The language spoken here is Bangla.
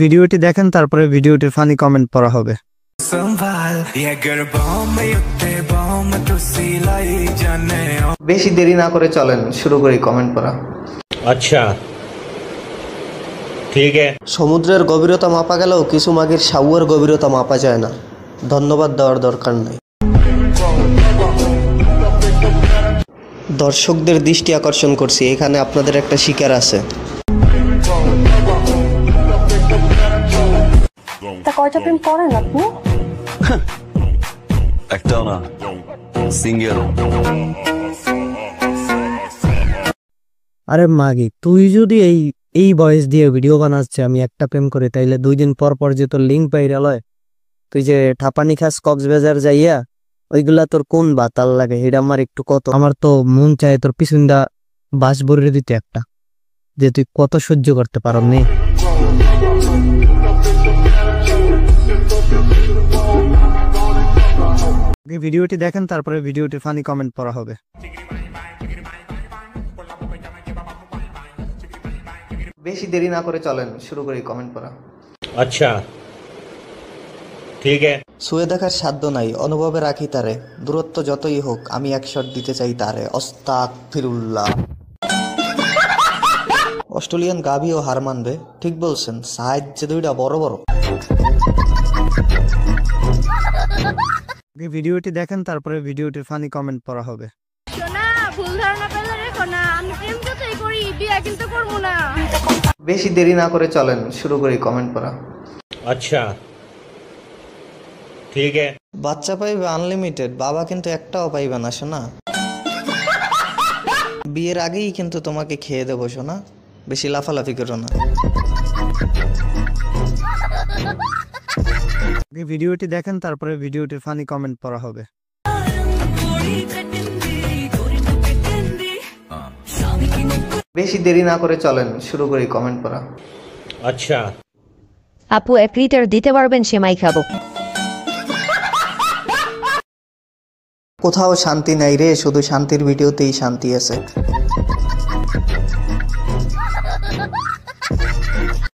ভিডিওটি দেখেন, তারপরে ভিডিওটির ফানি কমেন্ট পড়া হবে। বেশি দেরি না করে চলেন শুরু করি কমেন্ট পড়া। আচ্ছা ঠিক আছে। সমুদ্রের গভীরতা মাপা গেলেও কিছু মাগির সাউয়ের গভীরতা মাপা যায় না। ধন্যবাদ দেওয়ার দরকার নেই। দর্শকদের দৃষ্টি আকর্ষণ করছি, এখানে আপনাদের একটা শিকার আছে। কয়টা প্রেম করেন আপনি? একটাও না, সিঙ্গেল। আরে মাগি, তুই যদি এই বয়স দিয়ে ভিডিও বানাচ্ছে আমি একটা প্রেম করি, তাইলে 2 দিন পর পর যে তোর লিঙ্ক ভাইরাল হয়, তুই যে ঠাপানি খাস কক্সবাজার যাইয়া, ওইগুলা তোর কোন বাতাল লাগে এটা আমার একটু কত। আমার তো মন চায় তোর পিছনটা বাস ভরে দিতে একটা, যে তুই কত সহ্য করতে পারো নি। ভিডিওটি দেখেন, তারপরে ভিডিওটির ফানি কমেন্ট পড়া হবে। বেশি দেরি না করে চলেন শুরু করি কমেন্ট পড়া। আচ্ছা ঠিক আছে। শুয়ে দেখার সাধ্য নাই, অনুভবে রাখি তারে, দূরত্ব যতই হোক আমি এক শট দিতে চাই তারে। আস্তাগফিরুল্লাহ। অস্ট্রেলিয়ান গাভীও হার মানবে। ঠিক বলছেন, সাহায্যে দুইটা বড় বড়। ভিডিওটি দেখেন, তারপরে ভিডিওটির ফানি কমেন্ট পড়া হবে। বেশি দেরি না করে চলেন শুরু করি কমেন্ট পড়া। আচ্ছা ঠিক আছে। বাচ্চা পাইবে আনলিমিটেড, বাবা কিন্তু একটাও পাইবে না শোনা। বিয়ের আগেই কিন্তু তোমাকে খেয়ে দেবো শোনা, বেশি লাফালাফি করো না। ভিডিওটি দেখেন, তারপরে ভিডিওটির ফানি কমেন্ট পড়া হবে। বেশি দেরি না করে চলেন শুরু করি কমেন্ট পড়া। আচ্ছা আপু 1 লিটার দিতে পারবেন? সেমাই খাবো। কোথাও শান্তি নাই রে, শুধু শান্তির ভিডিওতেই শান্তি আছে।